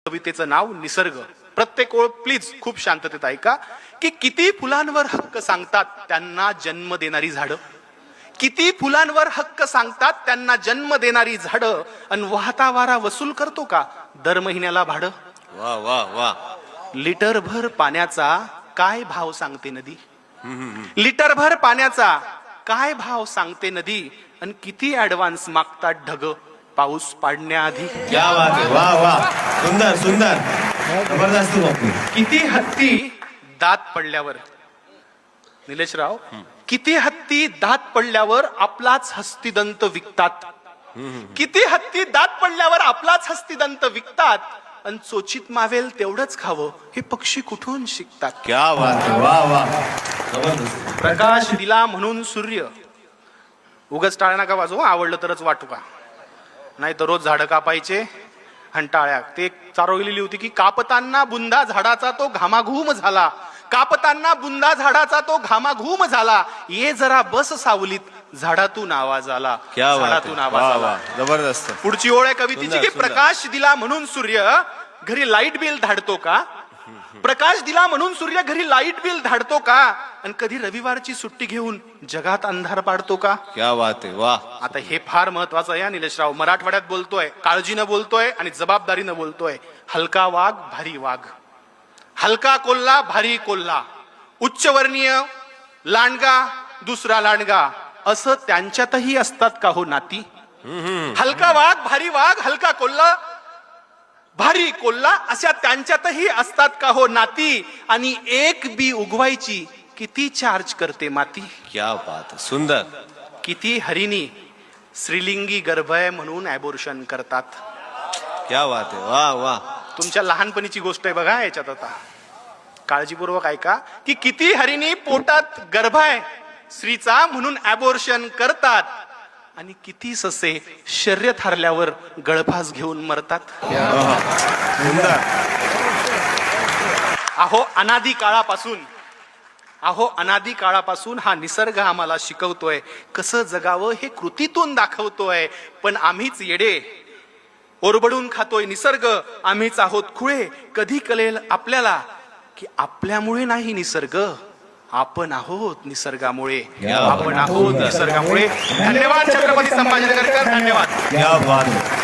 कवितेचं नाव निसर्ग. प्रत्येक ओळ प्लीज खूप शांततेत ऐका. की किती फुलांवर हक्क सांगतात त्यांना जन्म देणारी झाडं, किती फुलांवर हक्क सांगतात त्यांना जन्म देणारी झाडं, अन वाहता वारा वसूल करतो का दर महिन्याला भाडं. वा वा वा. लिटरभर पाण्याचा काय भाव सांगते नदी, लिटरभर पाण्याचा काय भाव सांगते नदी, आणि किती ऍडव्हान्स मागतात ढग पाऊस पाडण्याआधी. क्या बात आहे. वा वा. सुंदर सुंदर. जबरदस्त बापू. किती हत्ती दात पडल्यावर, निलेशराव, किती हत्ती दात पडल्यावर आपलाच हस्तिदंत विकतात, किती हत्ती दात पडल्यावर आपलाच हस्तिदंत विकतात, आणि चोचीत मावेल तेवढंच खावं हे पक्षी कुठून शिकतात. क्या बात आहे. वा वा. जबरदस्त. प्रकाश दिला म्हणून सूर्य, उगाच टाळ्या नका वाजवू, आवडलं तरच वाटू का, नाही तर रोज झाडं कापायचे आणि टाळ्या. ते एक चारोळलेली होती की कापताना बुंदा झाडाचा तो घामाघूम झाला, कापताना बुंदा झाडाचा तो घामाघूम झाला, ये जरा बस सावलीत झाडातून आवाज आला. क्या बात झाडातून आहे. आवाज वा आला. वा. जबरदस्त. पुढची ओळ आहे कवितेची सुंदर, की सुंदर. प्रकाश दिला म्हणून सूर्य घरी लाईट बिल धाडतो का, प्रकाश दिला म्हणून सूर्य घरी लाईट बिल धाडतो का, आणि कधी रविवारची सुट्टी घेऊन जगात अंधार पाडतो का. क्या बात आहे. वा. आता हे फार महत्वाचं आहे निलेशराव. मराठवाड्यात बोलतोय, काळजीनं बोलतोय आणि जबाबदारीनं बोलतोय. हलका वाघ भारी वाघ, हलका कोल्हा भारी कोल्हा, उच्चवर्णीय लांडगा दुसरा लांडगा, असं त्यांच्यातही असतात का हो नाती. हलका वाघ भारी वाघ, हलका कोल्हा भारी कोल्हा, अशा त्यांच्यातही असतात का हो नाती, आणि एक बी उगवायची किती चार्ज करते माती. क्या बात आहे. सुंदर. किती हरिणी स्त्रीलिंगी गर्भ आहे म्हणून ॲबॉर्शन करतात. क्या बात आहे. वा वा. तुमच्या लहानपणीची गोष्ट आहे बघा याच्यात, आता काळजीपूर्वक ऐका. की किती हरिणी पोटात गर्भ आहे स्त्रीचा म्हणून ॲबॉर्शन करतात, आणि किती ससे शर्यत हरल्यावर गळफास घेऊन मरतात. सुंदर. अहो अनादी काळापासून, अहो अनादी काळापासून हा निसर्ग आम्हाला शिकवतोय कसं जगावं, हे कृतीतून दाखवतोय. पण आम्हीच येडे, ओरबडून खातोय निसर्ग, आम्हीच आहोत खुळे. कधी कळेल आपल्याला की आपल्यामुळे नाही निसर्ग, आपण आहोत निसर्गामुळे, आपण आहोत निसर्गामुळे. धन्यवाद छत्रपती संभाजीनगरकर, धन्यवाद. क्या बात आहे.